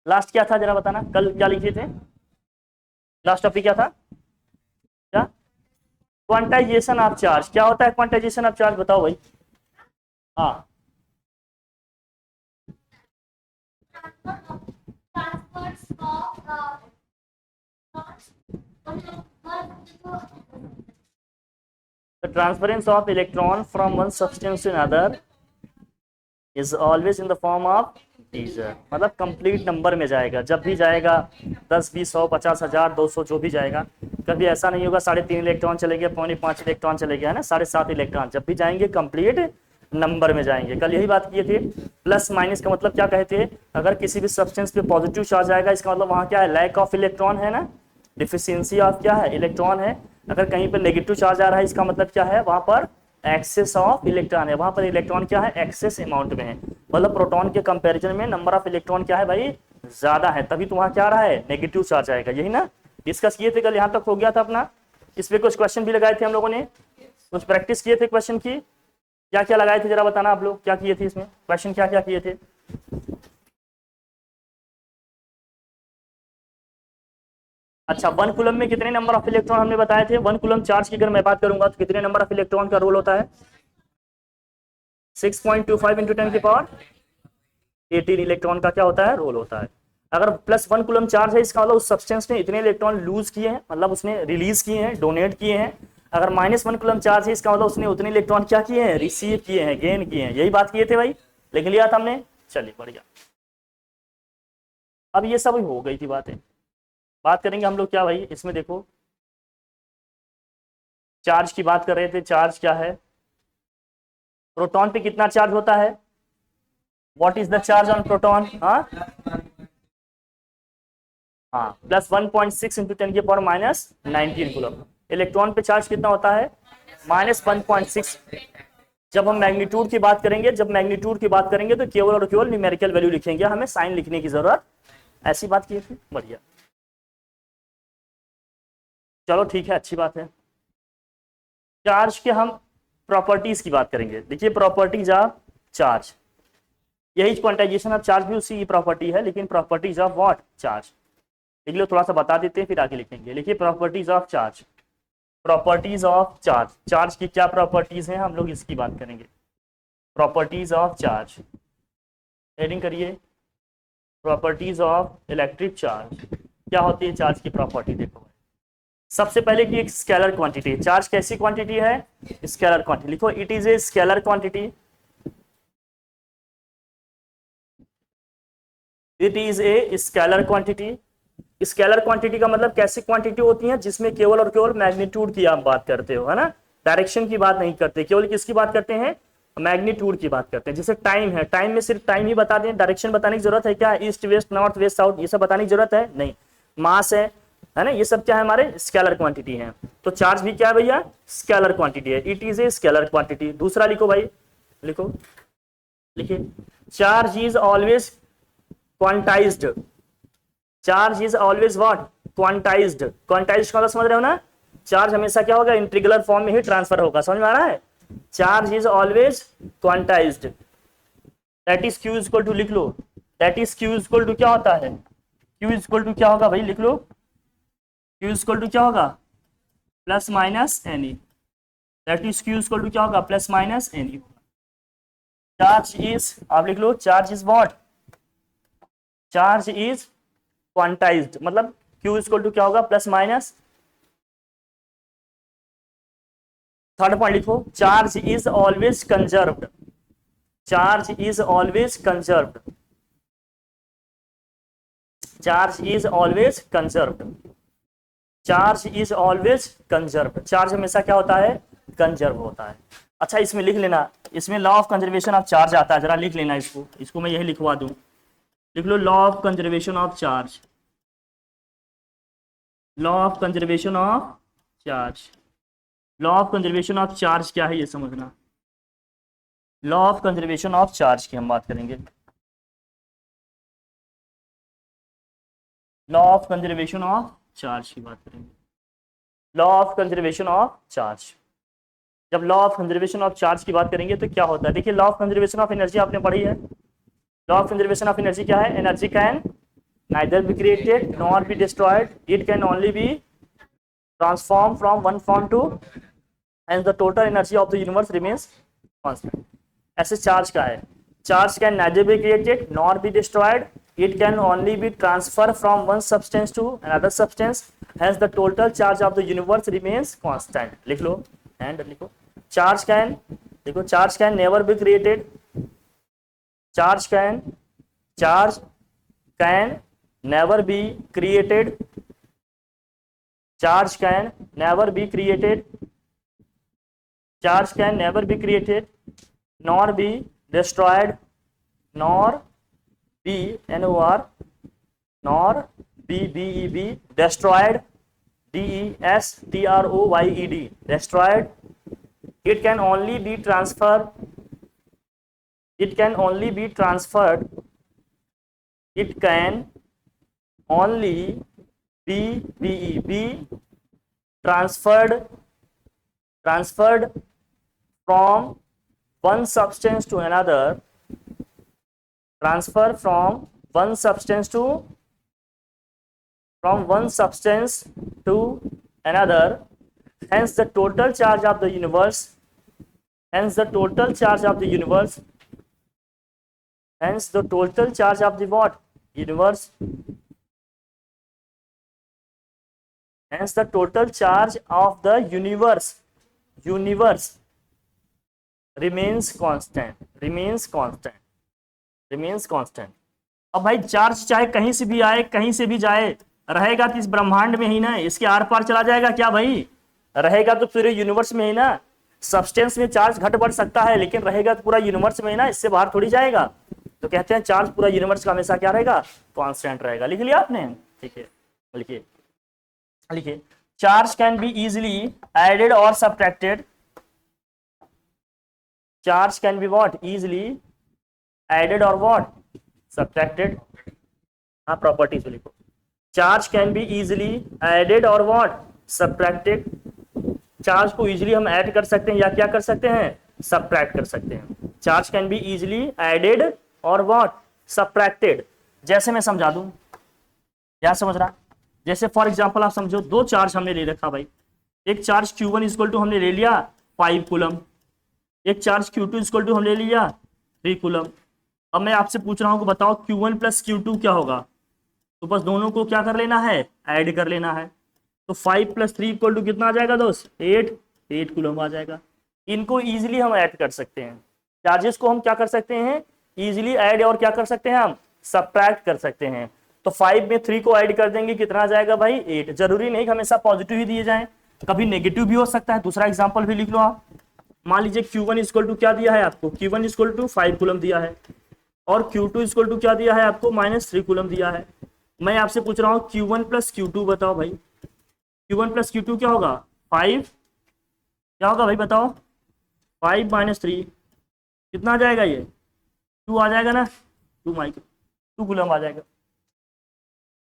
Last क्या था जरा बताना, कल क्या लिखे थे, लास्ट टॉपिक क्या था, क्या क्वांटाइजेशन ऑफ चार्ज, क्या होता है क्वांटाइजेशन ऑफ चार्ज, बताओ भाई। हाँ the transference of electron from one substance to another is always in the form of integer, मतलब कंप्लीट नंबर में जाएगा, जब भी जाएगा 10 20 100 50 1000 200 जो भी जाएगा, कभी ऐसा नहीं होगा 3.5 इलेक्ट्रॉन चले गए, 5.5 इलेक्ट्रॉन चले गए, है ना, 7.5 इलेक्ट्रॉन, जब भी जाएंगे कंप्लीट नंबर में जाएंगे। कल यही बात किए थे। प्लस माइनस का मतलब क्या कहते हैं, अगर किसी भी सब्सटेंस पे पॉजिटिव चार्ज आएगा इसका मतलब वहां क्या है, लैक ऑफ इलेक्ट्रॉन है ना, डिफिशियंसी ऑफ क्या है, इलेक्ट्रॉन है। अगर कहीं पर नेगेटिव चार्ज आ रहा है इसका मतलब क्या है, वहां पर एक्सेस ऑफ इलेक्ट्रॉन है, वहां पर इलेक्ट्रॉन क्या है, एक्सेस अमाउंट में है, मतलब प्रोटॉन के कंपैरिजन में नंबर ऑफ इलेक्ट्रॉन क्या है भाई, ज्यादा है, तभी तो वहां क्या आ रहा है, नेगेटिव चार्ज आएगा। यही ना डिस्कस किए थे कल, यहां तक हो गया था अपना। इस पे कुछ क्वेश्चन भी लगाए थे हम लोगों ने, कुछ प्रैक्टिस किए थे क्वेश्चन की, क्या क्या लगाए थे जरा बताना आप लोग, क्या किए थे इसमें क्वेश्चन, क्या क्या किए थे। अच्छा, 1 कूलम में कितने नंबर ऑफ इलेक्ट्रॉन हमने बताए थे, 1 कूलम चार्ज की अगर मैं बात करूंगा तो कितने नंबर ऑफ इलेक्ट्रॉन का रोल होता है, 6.25 इंटू 10 की पावर 18 इलेक्ट्रॉन का क्या होता है, रोल होता है। अगर +1 कूलम चार्ज है इसका मतलब उस सब्सटेंस ने इतने इलेक्ट्रॉन लूज किए हैं, मतलब उसने रिलीज किए हैं, डोनेट किए हैं। अगर -1 कूलम चार्ज है इसका मतलब उसने उतने इलेक्ट्रॉन क्या किए हैं, रिसीव किए हैं, गेन किए हैं। यही बात किए थे भाई, लिख लिया था हमने, चलिए बढ़िया। अब ये सब हो गई थी बातें, बात करेंगे हम लोग क्या भाई इसमें, देखो चार्ज की बात कर रहे थे, चार्ज क्या है, प्रोटॉन पे कितना चार्ज होता है, what is the charge on proton, हाँ हाँ, +1.6 इंटू 10 की पावर -19 कूलम। इलेक्ट्रॉन पे चार्ज कितना होता है, -1.6। जब हम मैग्नीट्यूड की बात करेंगे, जब मैग्नीट्यूड की बात करेंगे तो केवल और केवल न्यूमेरिकल वैल्यू लिखेंगे, हमें साइन लिखने की जरूरत, ऐसी बात की थी, बढ़िया। चलो ठीक है, अच्छी बात है। चार्ज के हम प्रॉपर्टीज की बात करेंगे, देखिए प्रॉपर्टीज ऑफ चार्ज, यही क्वांटाइजेशन ऑफ चार्ज भी उसी की प्रॉपर्टी है, लेकिन प्रॉपर्टीज ऑफ व्हाट, चार्ज। लिख लो, थोड़ा सा बता देते हैं फिर आगे लिखेंगे। लिखिए properties of charge, properties of charge, charge की क्या प्रॉपर्टीज हैं हम लोग इसकी बात करेंगे। प्रॉपर्टीज ऑफ चार्ज, हेडिंग करिए, प्रॉपर्टीज ऑफ इलेक्ट्रिक चार्ज। क्या होती है चार्ज की प्रॉपर्टी, देखो सबसे पहले की एक स्केलर क्वांटिटी, चार्ज कैसी क्वांटिटी है, स्केलर क्वांटिटी। लिखो it is a scalar quantity, it is a scalar quantity. Scalar quantity का मतलब कैसी क्वांटिटी होती है जिसमें केवल और केवल मैग्नीट्यूड की आप बात करते हो, है ना, डायरेक्शन की बात नहीं करते, केवल किसकी बात करते हैं, मैग्नीट्यूड की बात करते हैं। जैसे टाइम है, टाइम में सिर्फ टाइम ही बता दें, डायरेक्शन बताने की जरूरत है क्या, east west north west south ये सब बताने की जरूरत है नहीं। मास है ना, ये सब क्या है हमारे स्केलर क्वांटिटी है। तो चार्ज भी क्या है भैया, स्केलर क्वांटिटी है, it is a scalar quantity. दूसरा लिखो भाई, लिखो, लिखिए charge is always quantized, charge is always what, quantized. Quantized का मतलब समझ रहे हो ना, चार्ज हमेशा क्या होगा, इंटीग्रल फॉर्म में ही ट्रांसफर होगा, समझ में आ रहा है। Charge is always quantized, that is Q equal to, लिख लो, that is Q equal to क्या होता है, क्यू इक्वल टू क्या होगा भाई, लिख लो, क्यू इक्वल टू क्या होगा, plus minus N E, that is Q equal to क्या होगा, plus minus N E. Charge is, आप लिख लो, charge is what, charge is quantized, मतलब क्यू इक्वल टू क्या होगा, प्लस माइनस। थर्ड पॉइंट लिखो, charge is always conserved, charge is always conserved, charge is always conserved, charge is always conserved. Charge हमेशा क्या होता है, कंजर्व होता है। अच्छा इसमें लिख लेना, इसमें law of conservation of charge आता है, जरा लिख लेना इसको, इसको मैं यही लिखवा दूं, लिख लो, law of conservation of charge, law of conservation of charge. Law of conservation of charge क्या है ये समझना, law of conservation of charge की हम बात करेंगे, law of conservation of charge की बात करेंगे, law of conservation of charge. जब law of conservation of charge की बात करेंगे तो क्या होता है, देखिए law of conservation of energy आपने पढ़ी है, law of conservation of energy क्या है, energy can neither be created nor be destroyed, it can only be transformed from one form to, and the total energy of the universe remains constant. ऐसे charge का है, charge can neither be created nor be destroyed, it can only be transferred from one substance to another substance, hence the total charge of the universe remains constant. लिख लो and लिखो charge can, देखो charge can never be created, charge can never be created, charge can never be created, charge can never be created nor be destroyed, nor be nor nor be destroyed, destroyed, destroyed. It can only be transferred, it can only be transferred, it can only be transferred from one substance to another, transfer from one substance to another, hence the total charge of the universe, hence the total charge of the universe, hence the total charge of the what? Universe, hence the total charge of the universe remains constant. अब भाई charge चाहे कहीं से भी आए कहीं से भी जाए, रहेगा तो इस ब्रह्मांड में ही ना, इसके आर पार चला जाएगा क्या भाई? रहेगा तो पूरे यूनिवर्स में ही ना। सब्सटेंस में चार्ज घट बढ़ सकता है लेकिन रहेगा तो पूरा यूनिवर्स में ही ना, इससे बाहर थोड़ी जाएगा। तो कहते हैं चार्ज पूरा यूनिवर्स का हमेशा क्या रहेगा? कांस्टेंट रहेगा। लिख लिया आपने? ठीक है, लिखिए charge can be easily added और subtracted, charge can be what? Easily added और व्हाट? सब्ट्रैक्टेड। हाँ, प्रॉपर्टीज लिखो। Charge can be easily added और व्हाट? सब्ट्रैक्टेड। चार्ज को इजिली हम ऐड कर सकते हैं या क्या कर सकते हैं? सब्ट्रैक्ट कर सकते हैं। Charge can be easily added और व्हाट? सब्ट्रैक्टेड। जैसे मैं समझा दूं, क्या समझ रहा? जैसे फॉर एग्जांपल आप समझो, दो चार्ज हमने ले रखा भाई। एक चार्ज Q1 इक्वल टू हमने ले लिया 5 कूलम, एक चार्ज Q2 इक्वल टू हमने ले लिया 3 कूलम। अब मैं आपसे पूछ रहा हूं कि बताओ Q1 प्लस Q2 क्या होगा? तो बस दोनों को क्या कर लेना है? ऐड कर लेना है। तो 5 प्लस 3 इक्वल टू कितना आ जाएगा दोस्त? 8 कूलम आ जाएगा। इनको इजीली हम ऐड कर सकते हैं। चार्जेस को हम क्या कर सकते हैं? इजीली ऐड और क्या कर सकते हैं? हम सब्ट्रैक्ट कर सकते हैं। तो 5 में 3 को ऐड कर देंगे, कितना आ जाएगा भाई? 8। जरूरी नहीं कि हमेशा पॉजिटिव ही दिए जाए, कभी नेगेटिव भी हो सकता है। दूसरा एग्जांपल भी लिख लो आप। मान लीजिए Q1 इक्वल टू क्या दिया है आपको? Q1 इक्वल टू 5 कूलम दिया है और Q2 इक्वल टू क्या दिया है आपको? -3 कूलम दिया है। मैं आपसे पूछ रहा हूँ Q1 प्लस Q2 बताओ भाई। Q1 प्लस Q2 क्या होगा? 5 क्या होगा भाई बताओ? 5 माइनस 3 कितना आ जाएगा? ये 2 आ जाएगा ना, 2 कूलम आ जाएगा।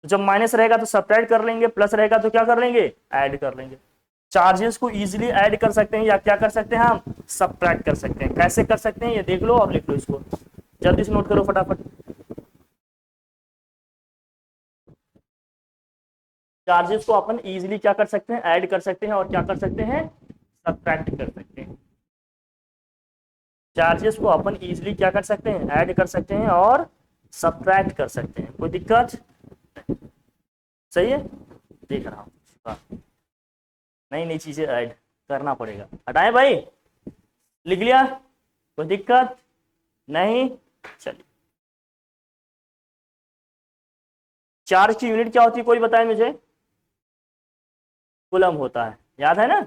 तो जब माइनस रहेगा तो सब्ट्रैक्ट कर लेंगे, प्लस रहेगा तो क्या कर लेंगे? ऐड कर लेंगे। चार्जेस को इजीली ऐड कर सकते हैं या क्या कर सकते हैं? हम सब्ट्रैक्ट कर सकते हैं। कैसे कर सकते हैं ये देख लो और लिख लो इसको, जल्दी से नोट करो फटाफट। चार्जेस को अपन इजीली क्या कर सकते हैं? ऐड कर सकते हैं और क्या कर सकते हैं? सब्ट्रैक्ट कर सकते हैं। चार्जेस को अपन इजीली क्या कर सकते हैं? ऐड कर सकते हैं और सब्ट्रैक्ट कर सकते हैं। कोई दिक्कत? सही है, देख रहा हूँ। नई नई चीजें ऐड करना पड़ेगा। हटाएं भाई, लिख लिया? कोई दिक्कत नहीं? चलिए, चार्ज की यूनिट क्या होती है कोई बताए मुझे? कूलम होता है, याद है ना?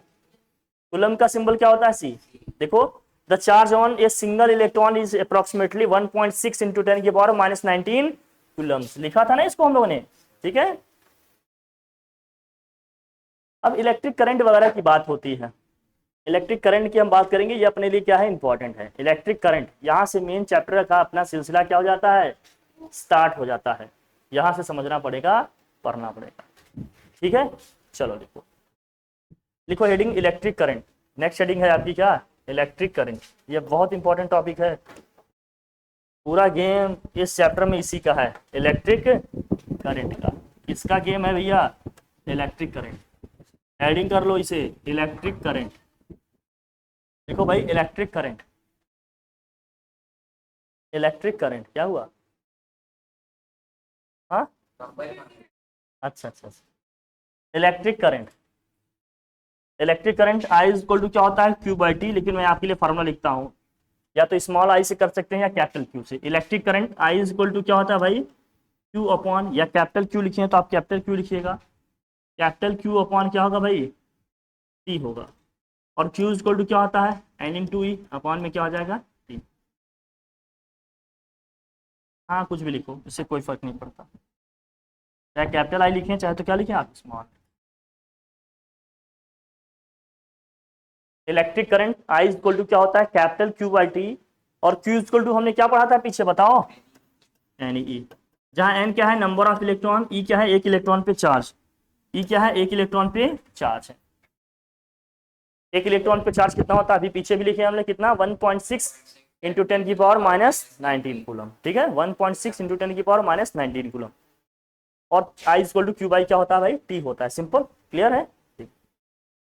कूलम का सिंबल क्या होता है? C। देखो, the charge on a single electron is approximately 1.6 × 10⁻⁹ Coulomb's. लिखा था ना इसको हम लोगों ने, ठीक है? अब इलेक्ट्रिक करंट वगैरह की बात होती है, इलेक्ट्रिक करंट की हम बात करेंगे। ये अपने लिए क्या है? इंपॉर्टेंट है इलेक्ट्रिक करंट। यहाँ से मेन चैप्टर का अपना सिलसिला क्या हो जाता है? स्टार्ट हो जाता है। यहाँ से समझना पड़ेगा, पढ़ना पड़ेगा, ठीक है? चलो लिखो, लिखो heading electric current. Next heading है आपकी क्या? Electric current. ये बहुत इंपॉर्टेंट टॉपिक है। पूरा गेम इस चैप्टर में इसी का है, इलेक्ट्रिक करंट का। किसका गेम है भैया? Electric current. एडिंग कर लो इसे, इलेक्ट्रिक करंट। देखो भाई इलेक्ट्रिक करंट, इलेक्ट्रिक करंट क्या हुआ? हाँ अच्छा अच्छा अच्छा, electric current. Electric current I is equal to क्या होता है? Q by T. लेकिन मैं आपके लिए फॉर्मूला लिखता हूँ, या तो स्मॉल आई से कर सकते हैं या कैपिटल क्यू से। Electric current I is equal to क्या होता है भाई? क्यू अपॉन, या कैपिटल क्यू लिखिए तो आप कैपिटल क्यू लिखिएगा, कैपिटल क्यू अपॉन क्या होगा भाई? टी होगा। और क्यू इज इक्वल टू क्या होता है? N into E, upon में क्या हो जाएगा? टी। हाँ कुछ भी लिखो, इससे कोई फर्क नहीं पड़ता, चाहे कैपिटल आई लिखें चाहे तो क्या लिखें आप, small. Electric current I is equal to क्या होता है? Capital Q by T. और क्यू इज इक्वल टू हमने क्या पढ़ा था पीछे बताओ? N E. जहां एन क्या है? नंबर ऑफ इलेक्ट्रॉन, ई क्या है? एक इलेक्ट्रॉन पे चार्ज। ई क्या है? एक इलेक्ट्रॉन पे चार्ज है। एक इलेक्ट्रॉन पे चार्ज कितना होता है? अभी पीछे भी लिखे हमने, कितना? 1.6 इंटू 10 की पावर माइनस 19 कूलम। ठीक है, 1.6 इंटू 10 की पावर माइनस 19 कूलम। और आई इक्वल टू क्यू बाई क्या होता है भाई? टी होता है। सिंपल, क्लियर है? ठीक।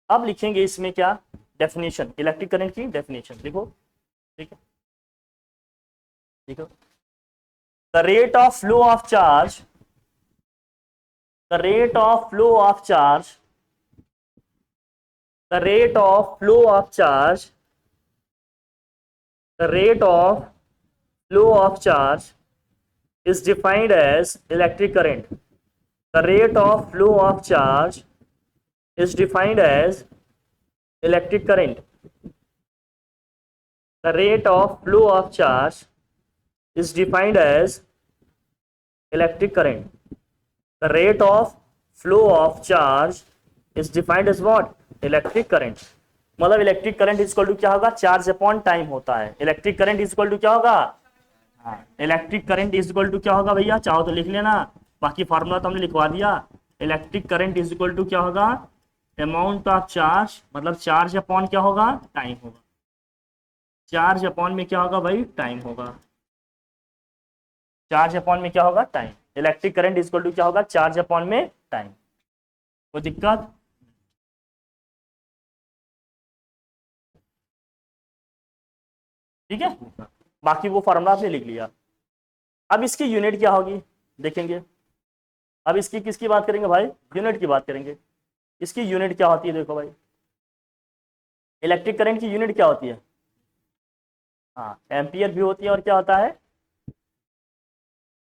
अब लिखेंगे इसमें क्या? डेफिनेशन, इलेक्ट्रिक करंट की डेफिनेशन लिखो। ठीक है, देखो, the rate of flow of charge, the rate of flow of charge, the rate of flow of charge, the rate of flow of charge is defined as electric current. The rate of flow of charge is defined as electric current. The rate of flow of charge is defined as electric current. The rate of flow of charge is defined as what? Electric current. मतलब electric current is equal to क्या होगा? Charge upon time होता है। Electric current is equal to क्या होगा? हाँ, electric current is equal to क्या होगा भैया? चाहो तो लिख लेना, बाकी फार्मूला तो हमने लिखवा दिया। Electric current is equal to क्या होगा? अमाउंट ऑफ चार्ज, मतलब चार्ज अपॉन क्या होगा? टाइम होगा। चार्ज अपॉन में क्या होगा भाई? टाइम होगा। चार्ज अपॉन में क्या होगा? Time. Electric current is equal to क्या होगा? चार्ज अपॉन में टाइम। कोई दिक्कत? ठीक है, बाकी वो फार्मूला आपने लिख लिया। अब इसकी यूनिट क्या होगी देखेंगे। अब इसकी किसकी बात करेंगे भाई? यूनिट की बात करेंगे। इसकी यूनिट क्या होती है? देखो भाई, इलेक्ट्रिक करंट की यूनिट क्या होती है? हाँ, एम्पियर भी होती है। और क्या होता है?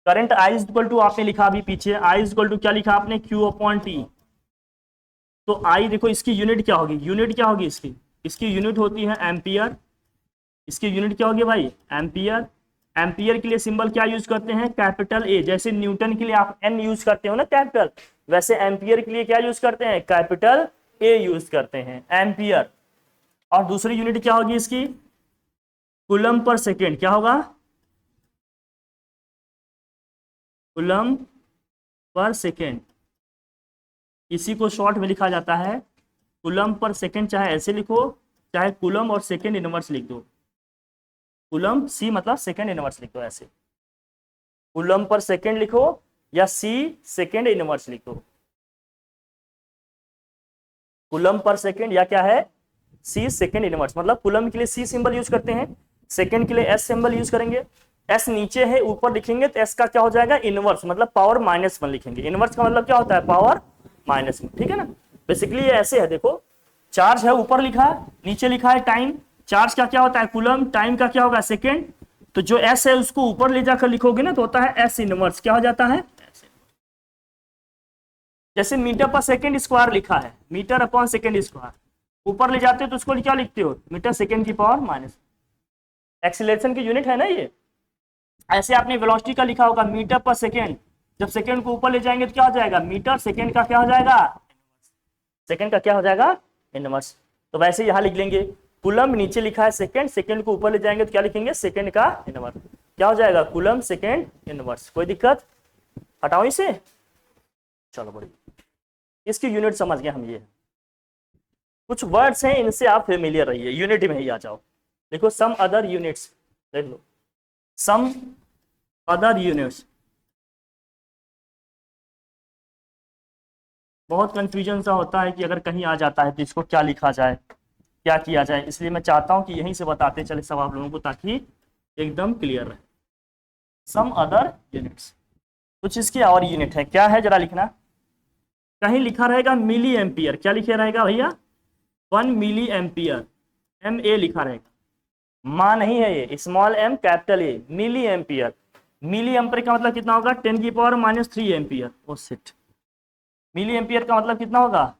Current I is equal to आपने लिखा अभी पीछे, आई इज इक्वल टू क्या लिखा आपने? Q upon T. तो आई देखो इसकी यूनिट क्या होगी? यूनिट क्या होगी इसकी? इसकी यूनिट होती है एम्पियर। इसकी यूनिट क्या होगी भाई? एम्पियर। एम्पियर के लिए सिंबल क्या यूज करते हैं? Capital A. जैसे न्यूटन के लिए आप एन यूज करते हो ना कैपिटल, वैसे एम्पियर के लिए क्या यूज करते हैं? कैपिटल ए यूज करते हैं, एम्पियर। और दूसरी यूनिट क्या होगी इसकी? Coulomb per second. क्या होगा? Coulomb per second. इसी को शॉर्ट में लिखा जाता है कूलम पर सेकेंड। चाहे ऐसे लिखो, चाहे कूलम और सेकेंड इनवर्स लिख दो। कूलम सी मतलब सेकेंड इनवर्स लिख दो ऐसे, कूलम पर सेकेंड लिखो या सी सेकेंड इनवर्स लिखो। कूलम पर सेकेंड या क्या है? सी सेकेंड इनवर्स। मतलब कूलम के लिए सी सिंबल यूज करते हैं, सेकेंड के लिए एस सिंबल यूज करेंगे। एस नीचे है, ऊपर लिखेंगे तो एस का क्या हो जाएगा? इनवर्स, मतलब पावर -1 लिखेंगे। इनवर्स का मतलब क्या होता है? पावर -1। ठीक है ना? बेसिकली ये ऐसे है, देखो चार्ज है, ऊपर लिखा है, नीचे लिखा है टाइम। चार्ज का क्या होता है? कूलम। टाइम का क्या होगा? सेकेंड। तो जो एस है उसको ऊपर ले जाकर लिखोगे ना तो होता है एस इनवर्स। क्या हो जाता है? जैसे मीटर पर सेकेंड स्क्वायर लिखा है, मीटर अपॉन सेकेंड स्क्वायर, ऊपर ले जाते हो तो उसको क्या लिखते हो? मीटर सेकेंड की पावर माइनस। एक्सीलरेशन की यूनिट है ना ये। ऐसे आपने वेलोसिटी का लिखा होगा मीटर पर सेकेंड, जब सेकेंड को ऊपर ले जाएंगे तो क्या हो जाएगा? मीटर सेकेंड का क्या हो जाएगा? सेकेंड का क्या हो जाएगा? इनवर्स। तो वैसे यहां लिख लेंगे कूलम, नीचे लिखा है सेकेंड, सेकेंड को ऊपर ले जाएंगे तो क्या लिखेंगे? सेकेंड का इनवर्स। क्या हो जाएगा? Coulomb second inverse. कोई दिक्कत? हटाओ इसे, चलो बड़ी। इसकी यूनिट समझ गए हम। ये कुछ वर्ड्स हैं, इनसे आप फेमिलियर रहिए, यूनिट में ही आ जाओ। देखो सम अदर यूनिट्स, देख लो सम अदर यूनिट्स। बहुत कंफ्यूजन सा होता है कि अगर कहीं आ जाता है तो इसको क्या लिखा जाए, क्या किया जाए, इसलिए मैं चाहता हूं कि यहीं से बताते चले सब आप लोगों को, ताकि एकदम क्लियर रहे। सम अदर यूनिट्स, कुछ इसके और यूनिट है, क्या है जरा लिखना। कहीं लिखा रहेगा मिली एम्पियर, क्या लिखा रहेगा भैया, 1 मिली एम्पियर, एम ए लिखा रहेगा, मां नहीं है ये, small M capital A, milliampere. Milliampere का मतलब कितना होगा, 10⁻³ ampere. Oh shit, milliampere का मतलब कितना होगा,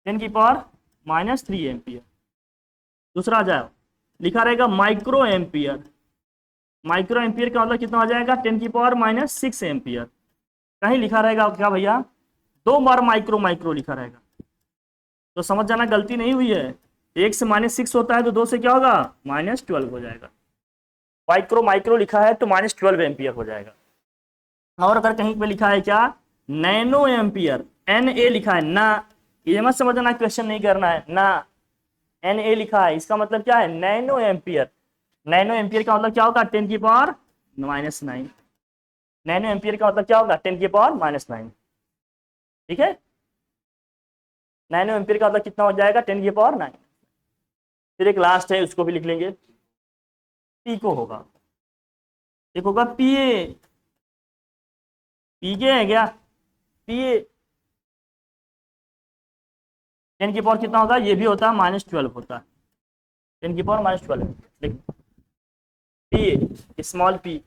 10⁻³ एम्पियर। दूसरा आ जाए, लिखा रहेगा माइक्रो एम्पियर, माइक्रो एम्पियर का मतलब कितना हो जाएगा, 10⁻⁻6 एम्पियर। कहीं लिखा रहेगा क्या भैया, 2 बार माइक्रो माइक्रो लिखा रहेगा, तो समझ जाना गलती नहीं हुई है। 1 से -6 होता है तो 2 से क्या होगा, -12 हो जाएगा। माइक्रो माइक्रो लिखा है तो -12 एम्पियर हो जाएगा। और अगर कहीं पे लिखा है क्या, नैनो एम्पियर, एन ए लिखा है ना, ये मत समझना क्वेश्चन नहीं करना है ना, एन ए लिखा है, इसका मतलब क्या है, नैनो एम्पियर। नैनो एम्पियर का मतलब क्या होगा, 10⁻⁹। नैनो एम्पियर का मतलब क्या होगा, 10⁻⁹। ठीक है, नैनो एम्पियर का मतलब कितना हो जाएगा, 10⁹। फिर एक लास्ट है, उसको भी लिख लेंगे, पीको होगा। एक होगा पीए, पीके है क्या, पीए, 10 की पावर कितना होगा, ये भी होता है -12 होता है, 10 की पावर -12। पी, स्मॉल पी,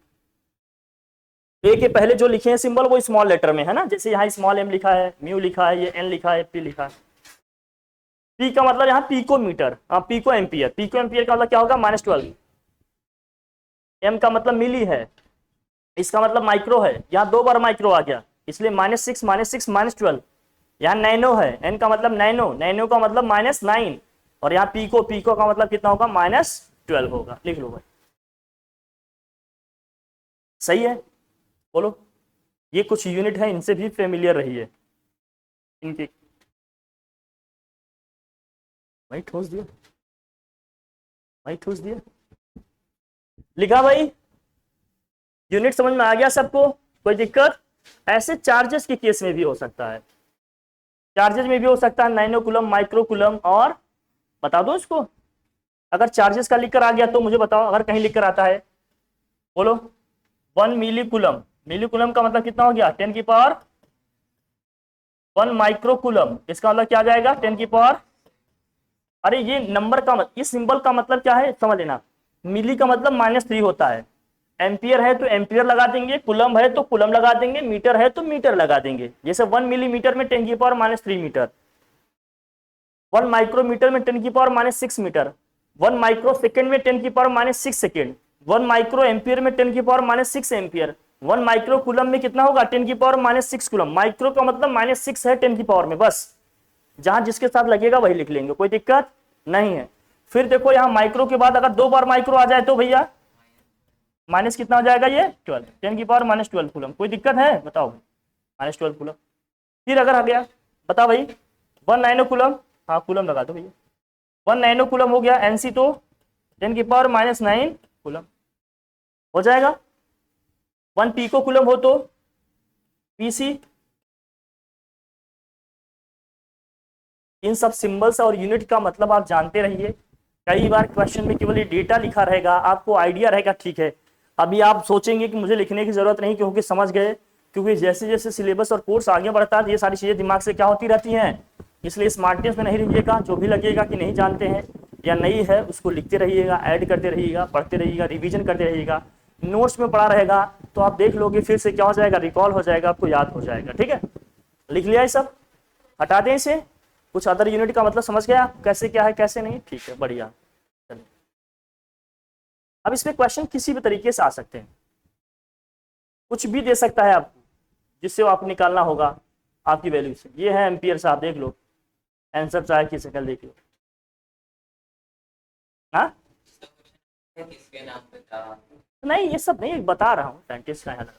ए के पहले जो लिखे हैं सिंबल वो स्मॉल लेटर में है ना, जैसे यहाँ स्मॉल एम लिखा है, म्यू लिखा है, ये एन लिखा है, पी लिखा है। पी का मतलब यहाँ pico metre, pico ampere, pico ampere का मतलब क्या होगा, -12। एम का मतलब मिली है, इसका मतलब माइक्रो है, यहाँ 2 बार माइक्रो आ गया, इसलिए -6 -6 -12। यहाँ नैनो है, एन का मतलब नैनो, नैनो का मतलब -9, और यहाँ पीको, पीको का मतलब कितना होगा, -12 होगा। लिख लो भाई, सही है, बोलो। ये कुछ यूनिट है, इनसे भी फेमिलियर रहिए, इनके भाई ठोस दिया, भाई ठोस दिया, लिखा भाई, यूनिट समझ में आ गया सबको, कोई दिक्कत। ऐसे चार्जेस के केस में भी हो सकता है, चार्जेस में भी हो सकता है, नैनो कूलम, माइक्रो कूलम, और बता दो इसको, अगर चार्जेस का लिख कर आ गया तो मुझे बताओ, अगर कहीं लिख कर आता है, बोलो। 1 मिली कूलम, मिली कूलम का मतलब कितना हो गया, 10⁻1 माइक्रो कूलम, इसका मतलब क्या आ जाएगा, 10 की पावर, अरे ये नंबर का इस सिंबल का मतलब क्या है समझ लेना, मिली का मतलब -3 होता है, एम्पियर है तो एम्पियर लगा देंगे, कुलम है तो कुलम लगा देंगे, मीटर है तो मीटर लगा देंगे। जैसे 1 मिलीमीटर में 10⁻³ मीटर, 1 माइक्रोमीटर में 10⁻6 मीटर, 1 माइक्रो सेकेंड में 10⁻6 सेकेंड, 1 माइक्रो एम्पियर में 10⁻6 एम्पियर, 1 माइक्रो कूलम में कितना होगा, 10⁻6 कूलम। माइक्रो का मतलब -6 है 10 की पावर में, बस जहां जिसके साथ लगेगा वही लिख लेंगे, कोई दिक्कत नहीं है। फिर देखो यहाँ माइक्रो के बाद अगर 2 बार माइक्रो आ जाए तो भैया माइनस कितना हो जाएगा, ये 12, 10 की पावर -12 कूलम, कोई दिक्कत है बताओ, -12 कूलम। फिर अगर आ गया, बताओ भाई, 1 नैनो कूलम, हाँ कूलम लगा दो भैया, 1 नैनो कूलम हो गया एनसी, तो 10⁻⁹ हो जाएगा। 1 पिको कूलम हो तो पीसी। इन सब सिंबल्स और यूनिट का मतलब आप जानते रहिए, कई बार क्वेश्चन में केवल ये डेटा लिखा रहेगा, आपको आइडिया रहेगा, ठीक है। अभी आप सोचेंगे कि मुझे लिखने की जरूरत नहीं, क्योंकि समझ गए, क्योंकि जैसे जैसे सिलेबस और कोर्स आगे बढ़ता है ये सारी चीजें दिमाग से क्या होती रहती हैं, इसलिए स्मार्टनेस में नहीं रहिएगा, जो भी लगेगा कि नहीं जानते हैं या नहीं है उसको लिखते रहिएगा, ऐड करते रहिएगा, पढ़ते रहिएगा, रिविजन करते रहिएगा, नोट्स में पढ़ा रहेगा तो आप देख लोगे, फिर से क्या हो जाएगा, रिकॉल हो जाएगा, आपको याद हो जाएगा। ठीक है, लिख लिया ये सब, हटा दें इसे। कुछ अदर यूनिट का मतलब समझ गया कैसे क्या है कैसे नहीं, ठीक है बढ़िया। चलिए, अब इसमें क्वेश्चन किसी भी तरीके से आ सकते हैं, कुछ भी दे सकता है आपको, जिससे वो आपको निकालना होगा आपकी वैल्यू से। ये है एम्पियर साहब, देख लो आंसर चाहे की शक्ल देख लो। हाँ नहीं ये सब नहीं, बता रहा हूँ साइंटिस्ट का है लगा,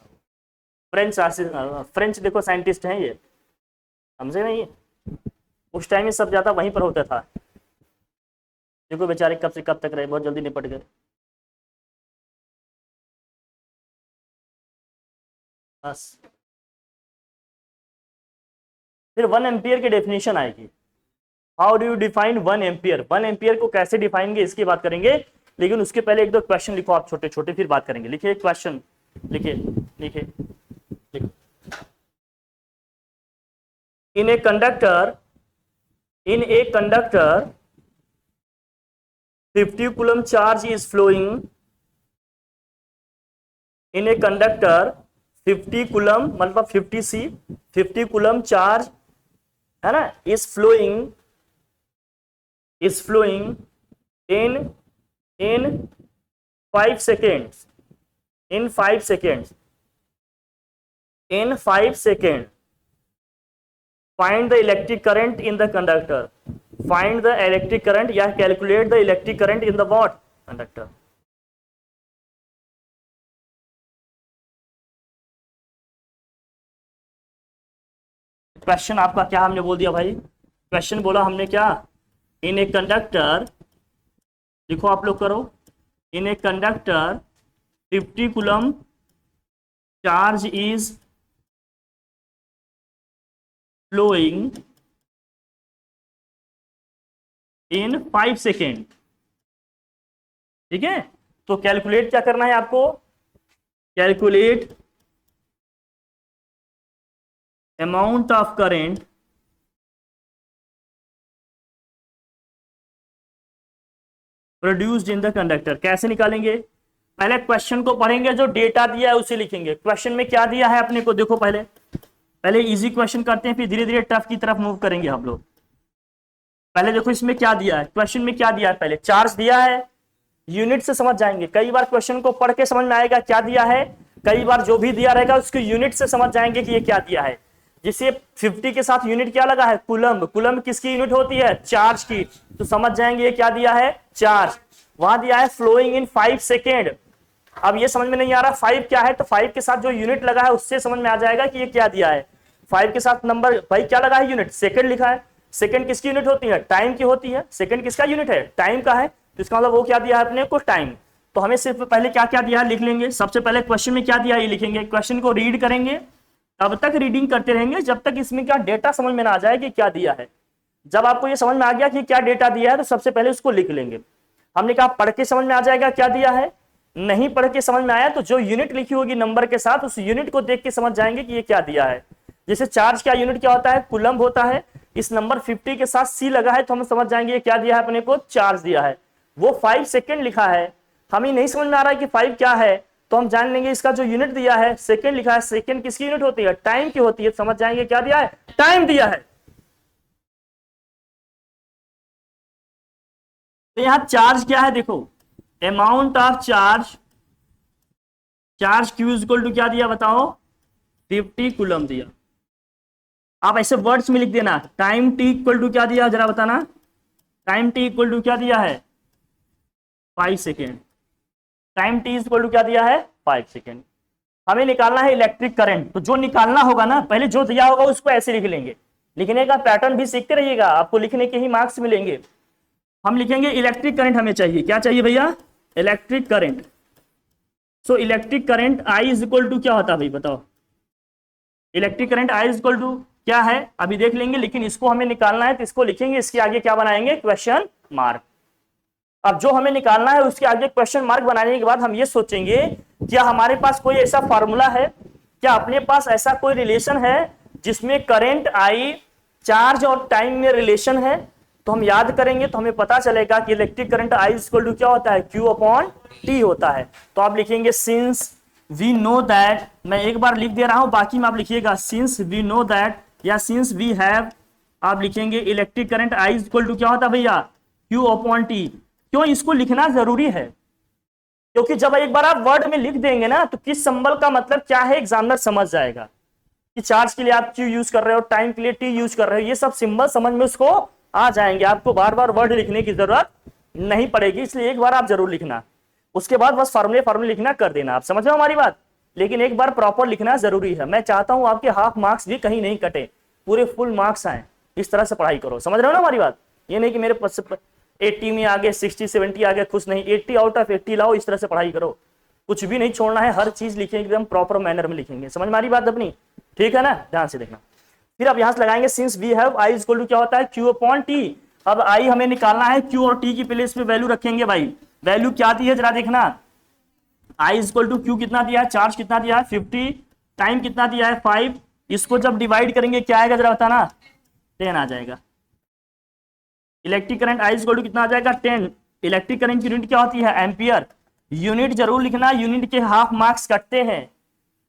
फ्रेंच देखो साइंटिस्ट हैं ये, समझे नहीं, उस टाइम ये सब ज्यादा वहीं पर होता था, देखो बेचारे कब से कब तक रहे, बहुत जल्दी निपट गए बस। फिर 1 एम्पियर की डेफिनेशन आएगी। How do you define 1 ampere, 1 ampere को कैसे डिफाइन इसकी बात करेंगे, लेकिन उसके पहले एक दो क्वेश्चन लिखो आप छोटे छोटे, फिर बात करेंगे। लिखिए क्वेश्चन, लिखिए लिखिए लिखिए। In a conductor 50 coulomb charge is flowing, in a conductor 50 coulomb मतलब 50 कूलम चार्ज है ना, is flowing in 5 seconds, in 5 seconds, find the electric current in the conductor, find the electric current या calculate the electric current in the what conductor। Question आपका क्या हमने बोल दिया भाई, क्वेश्चन बोला हमने क्या, इन ए कंडक्टर, लिखो आप लोग करो, in a conductor 50 coulomb charge is flowing in 5 second. ठीक है, तो कैलकुलेट क्या करना है आपको, calculate amount of current produced in the conductor. कैसे निकालेंगे, पहले क्वेश्चन को पढ़ेंगे, जो डेटा दिया है उसे लिखेंगे। क्वेश्चन में क्या दिया है अपने को, देखो पहले इजी क्वेश्चन करते हैं, फिर धीरे धीरे टफ की तरफ मूव करेंगे हम लोग। पहले देखो इसमें क्या दिया है, क्वेश्चन में क्या दिया है, पहले चार्ज दिया है, यूनिट से समझ जाएंगे। कई बार क्वेश्चन को पढ़ के समझ में आएगा क्या दिया है, कई बार जो भी दिया रहेगा उसको यूनिट से समझ जाएंगे कि ये क्या दिया है। जिसे 50 के साथ यूनिट क्या लगा है, कूलम, कूलम किसकी यूनिट होती है, चार्ज की, तो समझ जाएंगे ये क्या दिया है, चार्ज। वहां दिया है फ्लोइंग इन 5 सेकेंड। अब ये समझ में नहीं आ रहा 5 क्या है, तो 5 के साथ जो यूनिट लगा है उससे समझ में आ जाएगा कि ये क्या दिया है। 5 के साथ नंबर भाई क्या लगा है, यूनिट, सेकंड लिखा है। सेकंड किसकी यूनिट होती है, टाइम की होती है। सेकंड किसका यूनिट है, टाइम का है, तो इसका मतलब वो क्या दिया है अपने को, टाइम। तो हमें सिर्फ पहले क्या क्या दिया है लिख लेंगे। सबसे पहले क्वेश्चन में क्या दिया है ये लिखेंगे, क्वेश्चन को रीड करेंगे, तब तक रीडिंग करते रहेंगे जब तक इसमें क्या डेटा समझ में ना आ जाए कि क्या दिया है। जब आपको ये समझ में आ गया कि क्या डेटा दिया है, तो सबसे पहले उसको लिख लेंगे। हमने कहा पढ़ के समझ में आ जाएगा क्या दिया है, नहीं पढ़ के समझ में आया तो जो यूनिट लिखी होगी नंबर के साथ, उस यूनिट को देख के समझ जाएंगे कि ये क्या दिया है। जैसे चार्ज का यूनिट क्या होता है, कूलम होता है। इस नंबर 50 के साथ सी लगा है तो हम समझ जाएंगे ये क्या दिया है अपने को, चार्ज दिया है। वो 5 सेकेंड लिखा है, हमें नहीं समझ में आ रहा है कि 5 क्या है, तो हम जान लेंगे इसका जो यूनिट दिया है सेकेंड लिखा है, सेकेंड किसकी यूनिट होती है, टाइम की होती है, समझ जाएंगे क्या दिया है, टाइम दिया है। तो यहां चार्ज क्या है, देखो amount of charge, charge Q equal to क्या दिया बताओ, 50 कूलम दिया। आप ऐसे वर्ड्स में लिख देना, टाइम टी इक्वल टू क्या दिया जरा बताना, टाइम टी इक्वल टू क्या दिया है, 5 second. Time T equal to क्या दिया है, 5 सेकेंड। हमें निकालना है इलेक्ट्रिक करंट, तो जो निकालना होगा ना, पहले जो दिया होगा उसको ऐसे लिख लेंगे। लिखने का पैटर्न भी सीखते रहिएगा, आपको लिखने के ही मार्क्स मिलेंगे। हम लिखेंगे इलेक्ट्रिक करंट हमें चाहिए, क्या चाहिए भैया, electric current. So electric current I is equal to क्या होता है भाई बताओ, electric current I is equal to क्या है अभी देख लेंगे, लेकिन इसको हमें निकालना है तो इसको लिखेंगे, इसके आगे क्या बनाएंगे, क्वेश्चन मार्क। अब जो हमें निकालना है उसके आगे क्वेश्चन मार्क बनाने के बाद हम ये सोचेंगे क्या हमारे पास कोई ऐसा फॉर्मूला है, क्या अपने पास ऐसा कोई रिलेशन है जिसमें करंट आई, चार्ज और टाइम में रिलेशन है। तो हम याद करेंगे तो हमें पता चलेगा कि electric current I equal to क्या होता है, Q अपॉन टी होता है। तो आप लिखेंगे सिंस वी नो दैट, मैं एक बार लिख दे रहा हूं बाकी में आप लिखिएगा, सिंस वी नो दैट या सिंस वी हैव, आप लिखेंगे electric current I equal to क्या होता है भैया, Q अपॉन टी। क्यों इसको लिखना जरूरी है, क्योंकि जब एक बार आप वर्ड में लिख देंगे ना तो किस सिंबल का मतलब क्या है एग्जामिनर समझ जाएगा कि चार्ज के लिए आप Q यूज कर रहे हो, टाइम के लिए T यूज कर रहे हो, ये सब सिंबल समझ में उसको आ जाएंगे। आपको बार बार वर्ड लिखने की जरूरत नहीं पड़ेगी, इसलिए एक बार आप जरूर लिखना, उसके बाद बस फार्मूले लिखना कर देना। आप समझ रहे हो हमारी बात, लेकिन एक बार प्रॉपर लिखना जरूरी है। मैं चाहता हूं आपके हाफ मार्क्स भी कहीं नहीं कटे, पूरे फुल मार्क्स आए, इस तरह से पढ़ाई करो। समझ रहे हो ना हमारी बात, ये नहीं कि मेरे 80 में आगे 60 70 आगे खुश नहीं, 80 आउट ऑफ 80 लाओ, इस तरह से पढ़ाई करो, कुछ भी नहीं छोड़ना है, हर चीज लिखेंगे एकदम प्रॉपर मैनर में लिखेंगे। समझ मारी बात अपनी, ठीक है ना, ध्यान से देखना। फिर अब यहां से लगाएंगे since we have I equal to क्या होता है क्यू अपॉन टी। अब आई हमें निकालना है, क्यू और टी की प्लेस पे वैल्यू रखेंगे भाई। वैल्यू क्या दी है जरा देखना, आई इक्वल टू क्यू कितना दिया है, चार्ज कितना दिया है 50, टाइम कितना दिया है 5। इसको जब डिवाइड करेंगे क्या आएगा जरा बताना, 10 आ जाएगा। Electric current I equal to कितना आ जाएगा 10। इलेक्ट्रिक करंट की यूनिट क्या होती है एम्पियर। यूनिट जरूर लिखना, यूनिट के हाफ मार्क्स कटते हैं।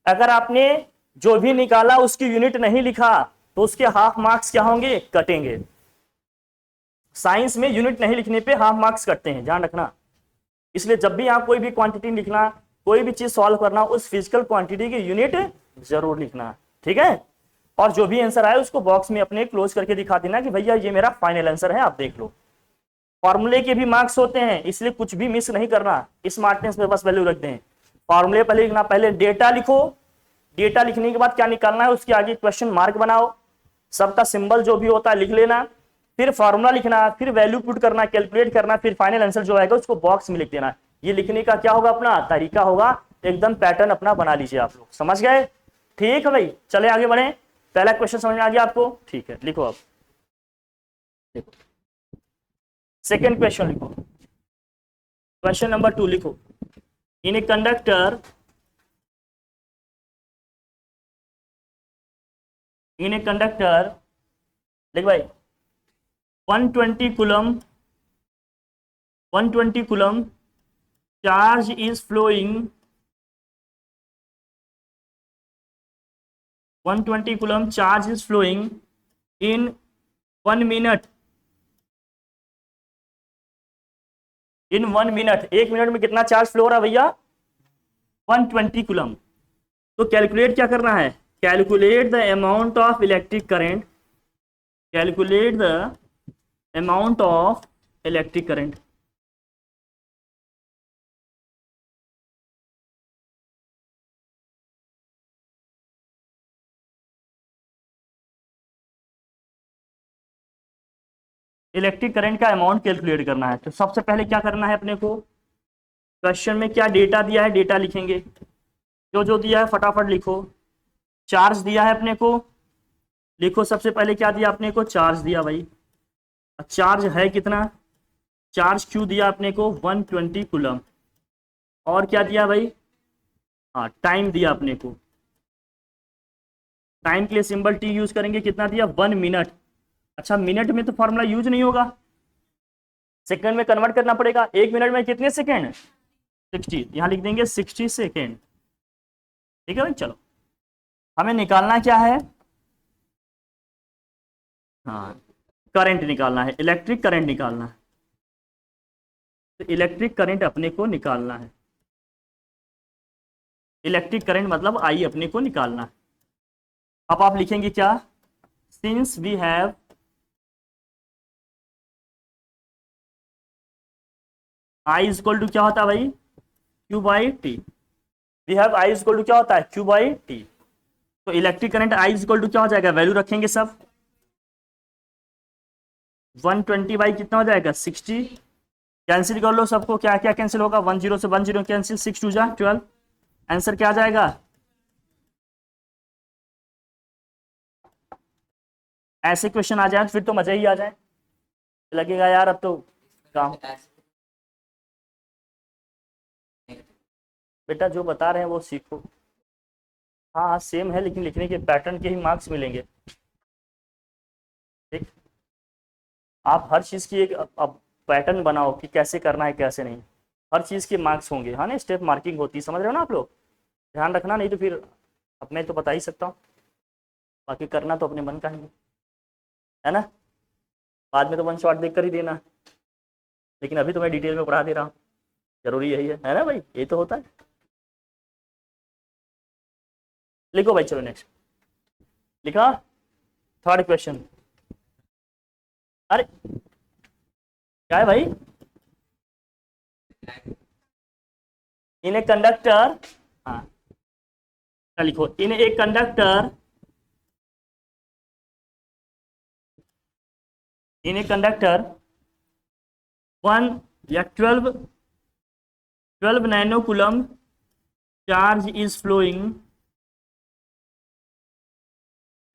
अगर आपने जो भी निकाला उसकी यूनिट नहीं लिखा तो उसके हाफ मार्क्स क्या होंगे, कटेंगे। साइंस में यूनिट नहीं लिखने पे हाफ मार्क्स कटते हैं, ध्यान रखना। इसलिए जब भी आप कोई भी क्वांटिटी लिखना, कोई भी चीज सॉल्व करना, उस फिजिकल क्वांटिटी की यूनिट जरूर लिखना, ठीक है। और जो भी आंसर आए उसको बॉक्स में अपने क्लोज करके दिखा देना कि भैया ये मेरा फाइनल आंसर है, आप देख लो। फॉर्मूले के भी मार्क्स होते हैं, इसलिए कुछ भी मिस नहीं करना, स्मार्टनेस में बस वैल्यू रख दें। फॉर्मूले पहले लिखना, पहले डेटा लिखो, डेटा लिखने के बाद क्या निकालना है उसके आगे क्वेश्चन मार्क बनाओ, सबका सिंबल जो भी होता है लिख लेना, फिर फॉर्मूला लिखना, फिर वैल्यू पुट करना, कैलकुलेट करना, फिर फाइनल आंसर जो आएगा उसको बॉक्स में लिख देना। ये लिखने का क्या होगा, अपना तरीका होगा, एकदम पैटर्न अपना बना लीजिए आप लोग, समझ गए। ठीक है भाई, चले आगे बढ़े। पहला क्वेश्चन समझ में आ गया आपको, ठीक है लिखो आप। देखो सेकेंड क्वेश्चन लिखो, क्वेश्चन नंबर 2 लिखो। इन a conductor, in a conductor, देख भाई 120 coulomb, 120 coulomb charge is flowing, 120 coulomb charge is flowing in 1 minute, in 1 minute, 1 minute में कितना चार्ज फ्लो हो रहा है भैया 120 कूलम। तो कैलकुलेट क्या करना है, calculate the amount of electric current, calculate the amount of electric current. Electric current का अमाउंट कैलकुलेट करना है। तो सबसे पहले क्या करना है अपने को, क्वेश्चन में क्या डेटा दिया है, डेटा लिखेंगे, जो जो दिया है फटाफट लिखो। चार्ज दिया है अपने को, लिखो सबसे पहले क्या दिया अपने को, चार्ज दिया भाई। चार्ज है कितना, चार्ज क्यू दिया अपने को 120 कूलम। और क्या दिया भाई, हाँ टाइम दिया अपने को, टाइम के लिए सिंबल टी यूज करेंगे, कितना दिया 1 मिनट। अच्छा मिनट में तो फॉर्मूला यूज नहीं होगा, सेकंड में कन्वर्ट करना पड़ेगा। 1 मिनट में कितने सेकंड, 60, यहां लिख देंगे 60 सेकेंड, ठीक है भाई। चलो हमें निकालना क्या है, हाँ करंट निकालना है, इलेक्ट्रिक करंट निकालना है। तो इलेक्ट्रिक करंट अपने को निकालना है, इलेक्ट्रिक करंट मतलब आई अपने को निकालना है। अब आप लिखेंगे क्या, since we have I equal to क्या होता है भाई Q by T, we have I equal to क्या होता है क्यू बाई टी। तो electric current I equal to क्या हो जाएगा, वैल्यू रखेंगे सब, 120 बाई कितना हो जाएगा 60, कैंसिल कर लो सबको, क्या क्या कैंसिल होगा, 10 से 10 कैंसिल, 6 2 जा 12, आंसर क्या आ जाएगा। ऐसे क्वेश्चन आ जाए फिर तो मजा ही आ जाए, लगेगा यार अब तो काम। बेटा जो बता रहे हैं वो सीखो, हाँ हाँ सेम है लेकिन लिखने के पैटर्न के ही मार्क्स मिलेंगे, ठीक। आप हर चीज़ की एक अब पैटर्न बनाओ कि कैसे करना है कैसे नहीं, हर चीज़ के मार्क्स होंगे, हाँ ना स्टेप मार्किंग होती है, समझ रहे हो ना आप लोग, ध्यान रखना, नहीं तो फिर अब मैं तो बता ही सकता हूँ, बाकी करना तो अपने मन का ही है ना। बाद में तो वन शॉट देख कर ही देना, लेकिन अभी तो मैं डिटेल में पढ़ा दे रहा हूँ, जरूरी यही है ना भाई, ये तो होता है। लिखो भाई, चलो नेक्स्ट लिखा, थर्ड क्वेश्चन। अरे क्या है भाई, इन ए कंडक्टर, हाँ लिखो, इन a conductor, in a conductor 1 या 12 nano coulomb charge is flowing,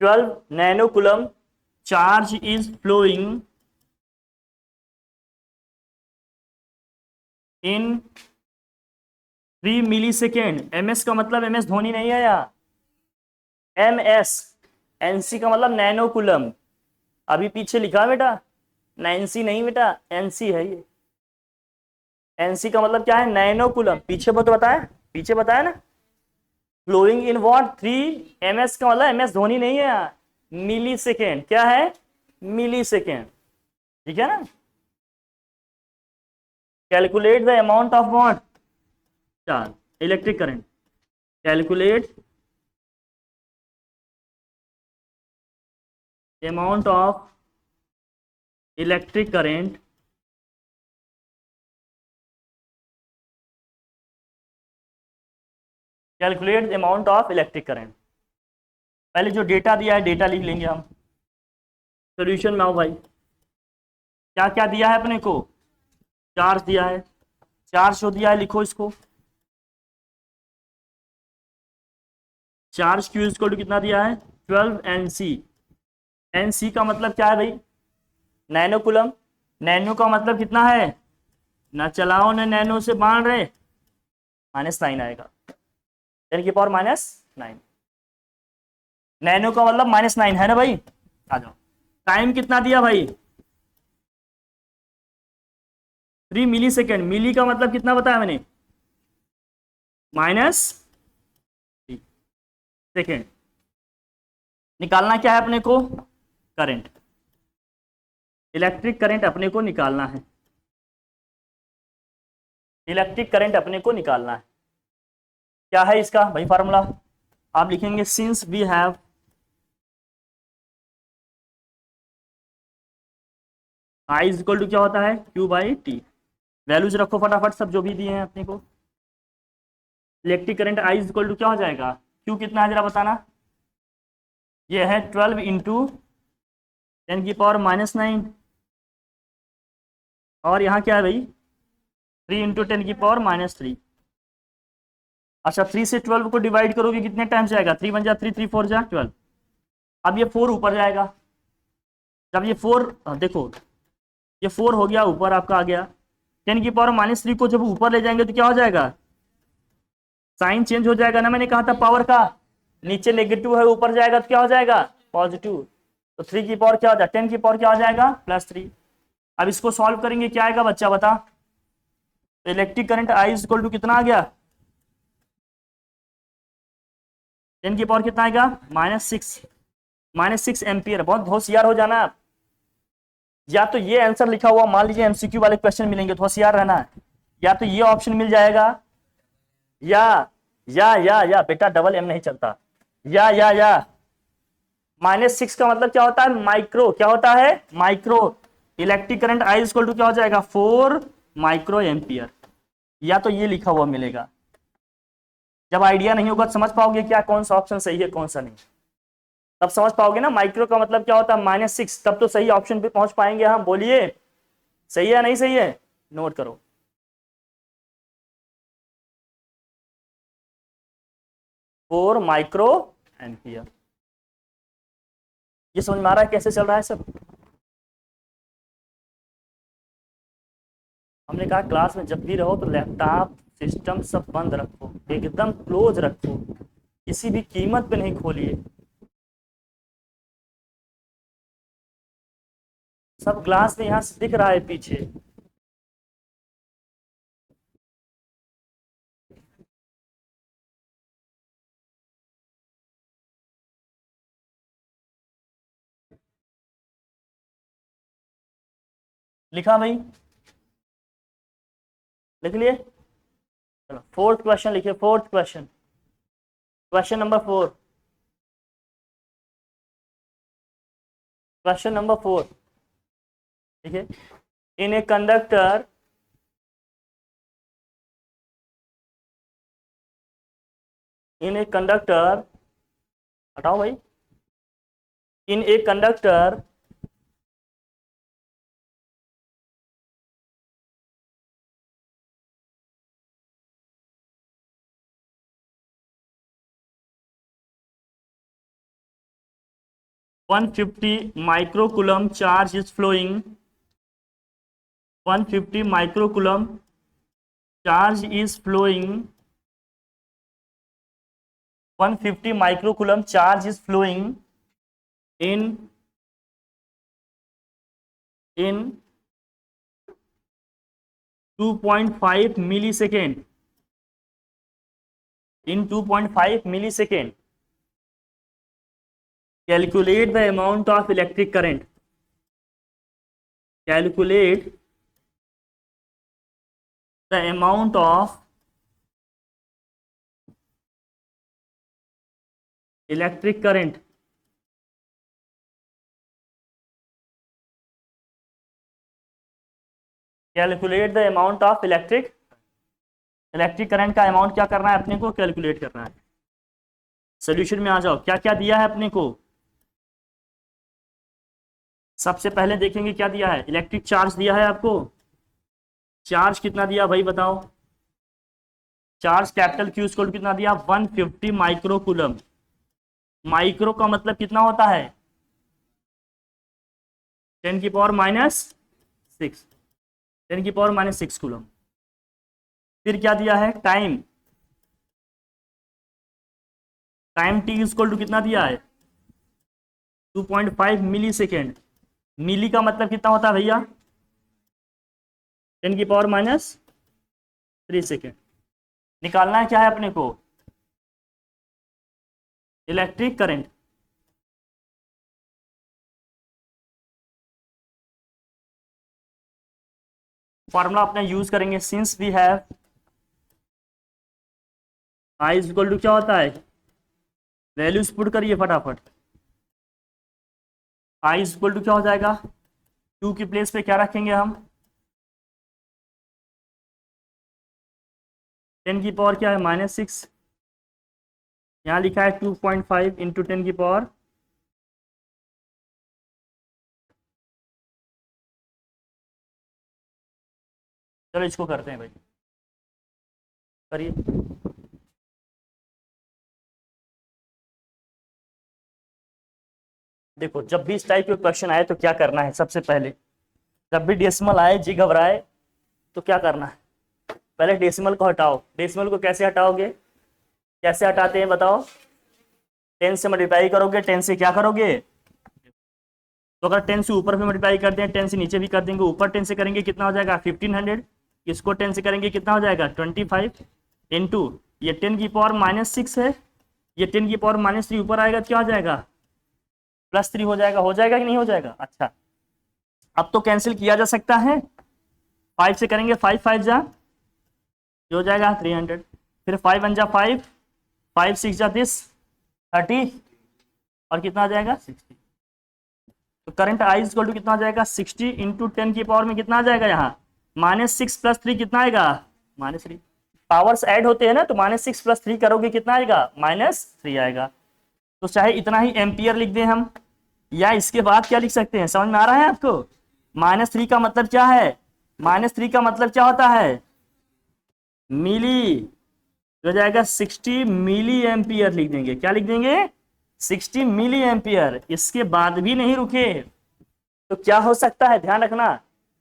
12 nano coulomb charge is flowing in 3 millisecond. MS का मतलब एमएस धोनी नहीं है यहाँ, एमएस। एनसी का मतलब नैनो कूलम, अभी पीछे लिखा बेटा, नैन्सी नहीं बेटा, एनसी है ये। एनसी का मतलब क्या है, नैनो कूलम। पीछे तो बताया, पीछे बताया ना, फ्लोइंग इन वॉट 3 ms का मतलब एमएस धोनी नहीं है यहाँ, मिली सेकेंड। क्या है, मिली सेकेंड, ठीक है ना। Calculate the amount of what charge, electric current. Calculate amount of electric current calculate the amount of electric current. पहले जो डेटा दिया है डेटा लिख लेंगे हम। सोल्यूशन में आओ भाई, क्या क्या दिया है अपने को, चार्ज दिया है, चार्ज जो दिया है लिखो इसको। चार्ज क्यू इक्वल टू कितना दिया है, 12 NC। एनसी का मतलब क्या है भाई, नैनो कूलम। नैनो का मतलब कितना है, ना चलाओ ना नैनो से बांध रहे, -9 आएगा, 10⁻⁻9। नैनो का मतलब -9 है ना भाई। आ जाओ, टाइम कितना दिया भाई, 3 मिली सेकेंड। मिली का मतलब कितना बताया मैंने, -3 सेकेंड। निकालना क्या है अपने को, करंट, इलेक्ट्रिक करंट अपने को निकालना है, इलेक्ट्रिक करंट अपने को निकालना है। क्या है इसका भाई फार्मूला, आप लिखेंगे since we have I is equal to क्या होता है, Q/T। वैल्यूज रखो फटाफट सब जो भी दिए हैं अपने को। Electric current I is equal to क्या हो जाएगा, क्यू कितना है जरा बताना, ये है 12 × 10⁻⁻9, और यहाँ क्या है भाई, 3 × 10⁻⁻3। अच्छा, 3 से 12 को डिवाइड करोगे कितने टाइम जाएगा, 3 × 1 = 3, 3 × 4 = 12। अब ये 4 ऊपर जाएगा, जब ये 4 देखो, ये 4 हो गया ऊपर आपका आ गया, 10⁻³ को जब ऊपर ले जाएंगे तो क्या हो जाएगा, साइन चेंज हो जाएगा ना। मैंने कहा था पावर का, नीचे नेगेटिव है ऊपर जाएगा तो क्या हो जाएगा, पॉजिटिव। तो 3 की पावर क्या हो जाएगा, 10 की पावर क्या हो जाएगा, +3। अब इसको सॉल्व करेंगे, क्या आएगा बच्चा बता। तो electric current I is equal to कितना आ गया, 10 की पावर कितना आएगा, -6 एम्पियर। बहुत होशियार हो जाना आप, या तो ये आंसर लिखा हुआ मान लीजिए एमसीक्यू वाले क्वेश्चन मिलेंगे तो होशियार रहना है, या तो ये ऑप्शन मिल जाएगा, या बेटा डबल एम नहीं चलता, या -6 का मतलब क्या होता है, माइक्रो। क्या होता है, micro. Electric current I equal to क्या हो जाएगा, 4 μA। या तो ये लिखा हुआ मिलेगा, जब आइडिया नहीं होगा तो समझ पाओगे क्या कौन सा ऑप्शन सही है कौन सा नहीं, तब समझ पाओगे ना। माइक्रो का मतलब क्या होता है, -6, तब तो सही ऑप्शन पे पहुंच पाएंगे हम। बोलिए सही है नहीं सही है, नोट करो। 4 μA। ये समझ में आ रहा है कैसे चल रहा है सब। हमने कहा क्लास में जब भी रहो तो लैपटॉप सिस्टम सब बंद रखो, एकदम क्लोज रखो, किसी भी कीमत पे नहीं खोलिए। सब ग्लास में यहाँ से दिख रहा है पीछे। लिखा भाई, लिख लिए, चलो फोर्थ क्वेश्चन लिखिए। Fourth question, question number 4, question number 4 देखिए। इन a conductor in a conductor, हटाओ भाई, in a conductor 150 microcoulomb charge is flowing, 150 microcoulomb charge is flowing, 150 microcoulomb charge is flowing in 2.5 millisecond, in 2.5 millisecond. Calculate the amount of electric current. Calculate the amount of electric current. Calculate the amount of electric current का amount क्या करना है अपने को, calculate करना है। Solution में आ जाओ, क्या क्या दिया है अपने को। सबसे पहले देखेंगे क्या दिया है, इलेक्ट्रिक चार्ज दिया है आपको। चार्ज कितना दिया भाई बताओ, चार्ज कैपिटल क्यू इक्वल कितना दिया, 150 माइक्रोकुलम। माइक्रो का मतलब कितना होता है, 10 की पावर माइनस 6, 10 की पावर माइनस 6 कूलम। फिर क्या दिया है, time, time T equal to कितना दिया है, 2.5 मिली सेकेंड। मिली का मतलब कितना होता है भैया, 10 की पावर माइनस 3 सेकेंड। निकालना है क्या है अपने को, इलेक्ट्रिक करंट। फॉर्मूला अपने यूज करेंगे, since we have I equal to क्या होता है, वैल्यूज पुट करिए फटाफट। आई इक्वल टू क्या हो जाएगा, टू की प्लेस पे क्या रखेंगे हम, 10 की पावर क्या है माइनस 6, यहाँ लिखा है 2.5 इंटू 10 की पावर, चलो इसको करते हैं भाई, करिए। देखो जब भी इस टाइप के क्वेश्चन आए तो क्या करना है, सबसे पहले जब भी डेसिमल आए जी घबराए तो क्या करना है, पहले डेसिमल को हटाओ। डेसिमल को कैसे हटाओगे, कैसे हटाते हैं बताओ, 10 से मल्टीप्लाई करोगे, 10 से क्या करोगे, तो अगर 10 से ऊपर भी मल्टीप्लाई करते हैं 10 से नीचे भी कर देंगे, ऊपर 10 से करेंगे कितना हो जाएगा 1500, इसको 10 से करेंगे कितना हो जाएगा 25 इंटू ये 10 की पावर माइनस 6 है, ये 10 की पावर माइनस 3 ऊपर आएगा क्या हो जाएगा +3 हो जाएगा, हो जाएगा कि नहीं हो जाएगा। अच्छा अब तो कैंसिल किया जा सकता है, 5 से करेंगे 5 5 जा ये हो जाएगा 300, फिर 5 1 जा 5, 5 6 जा 30 और कितना आ जाएगा 60। तो करंट आई इक्वल टू कितना आ जाएगा 60 इंटू 10 की पावर में कितना आ जाएगा, यहाँ -6 + 3 कितना आएगा -3। पावर्स ऐड होते हैं ना, तो -6 + 3 करोगे कितना आएगा -3 आएगा। तो चाहे इतना ही एम्पियर लिख दें हम, या इसके बाद क्या लिख सकते हैं, समझ में आ रहा है आपको। -3 का मतलब क्या है, -3 का मतलब क्या होता है मिली, हो जाएगा 60 मिली एम्पियर लिख देंगे, क्या लिख देंगे 60 मिली एम्पियर। इसके बाद भी नहीं रुके तो क्या हो सकता है, ध्यान रखना,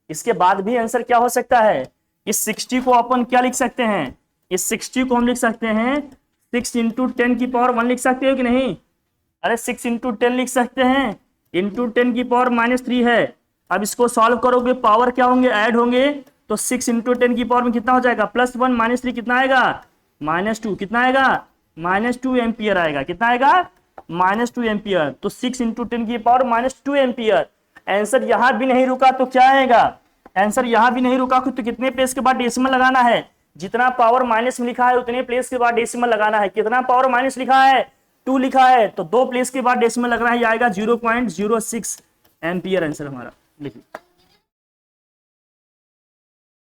इसके बाद भी आंसर क्या हो सकता है, इस 60 को अपन क्या लिख सकते हैं, इस 60 को हम लिख सकते हैं 6 इंटू 10 की पावर 1 लिख सकते हो कि नहीं, अरे 6 इंटू 10 लिख सकते हैं, इंटू 10 की पावर -3 है। अब इसको सॉल्व करोगे पावर क्या होंगे, ऐड होंगे, तो 6 इंटू 10 की पावर में कितना हो जाएगा +1 -3 कितना आएगा -2, कितना आएगा -2 एम्पियर आएगा, कितना आएगा -2 एम्पियर। तो 6 इंटू 10 की पावर -2 एम्पियर। आंसर यहां भी नहीं रुका तो क्या आएगा, आंसर यहां भी नहीं रुका तो कितने प्लेस के बाद डेसिमल लगाना है, जितना पावर माइनस में लिखा है उतने प्लेस के बाद डेसिमल लगाना है। कितना पावर माइनस लिखा है 2 लिखा है, तो 2 प्लेस के बाद डेसिमल लग रहा है, आएगा 0.06 एम्पियर आंसर हमारा। लिखिए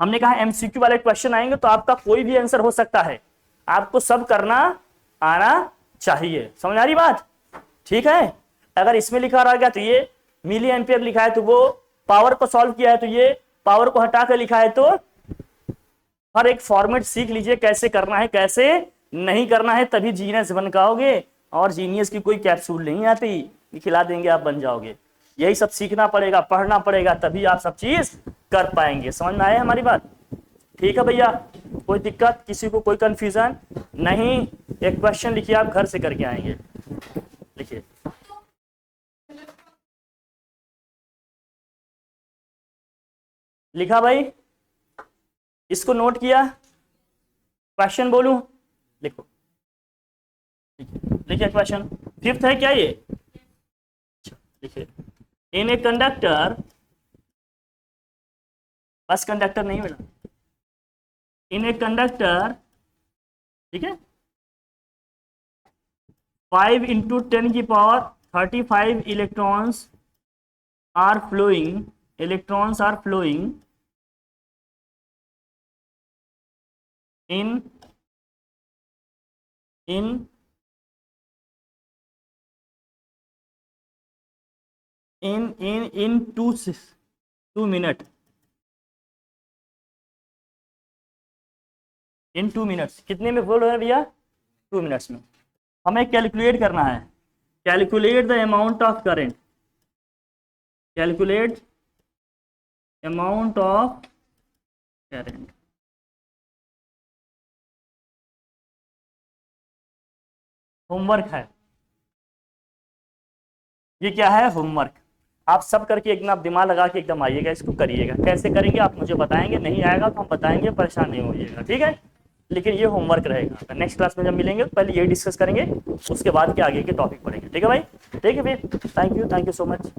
हमने कहा एमसीक्यू वाले क्वेश्चन आएंगे तो आपका कोई भी आंसर हो सकता है, आपको सब करना आना चाहिए, समझ आ रही बात, ठीक है। अगर इसमें लिखा रहेगा तो ये मिली एम्पियर लिखा है, तो वो पावर को सॉल्व किया है, तो ये पावर को हटा कर लिखा है, तो हर एक फॉर्मेट सीख लीजिए कैसे करना है कैसे नहीं करना है, तभी जीनेस बन पाओगे और जीनियस की कोई कैप्सूल नहीं आती कि खिला देंगे आप बन जाओगे। यही सब सीखना पड़ेगा, पढ़ना पड़ेगा, तभी आप सब चीज कर पाएंगे। समझ में आया हमारी बात? ठीक है भैया, कोई दिक्कत, किसी को कोई कंफ्यूजन नहीं? एक क्वेश्चन लिखिए, आप घर से करके आएंगे, लिखिए। लिखा भाई? इसको नोट किया? क्वेश्चन बोलूं? लिखो, लिखिए क्वेश्चन। फिफ्थ है क्या ये? लिखिए, in a conductor, bus conductor नहीं बेटा, इन ए कंडक्टर, ठीक है, 5 × 10⁻35 electrons are flowing, electrons are flowing in two minutes, in 2 minutes. कितने में फ्लो है भैया? 2 मिनट्स में। हमें कैलकुलेट करना है, calculate the amount of current, calculate amount of current. Homework है ये, क्या है? होमवर्क। आप सब करके एकदम दिमाग लगा के एकदम आइएगा, इसको करिएगा। कैसे करेंगे आप मुझे बताएंगे, नहीं आएगा तो हम बताएंगे, परेशान नहीं होइएगा, ठीक है? लेकिन ये होमवर्क रहेगा। नेक्स्ट क्लास में जब मिलेंगे पहले ये डिस्कस करेंगे, उसके बाद के आगे के टॉपिक पढ़ेंगे। ठीक है भाई? ठीक है भैया, थैंक यू सो मच।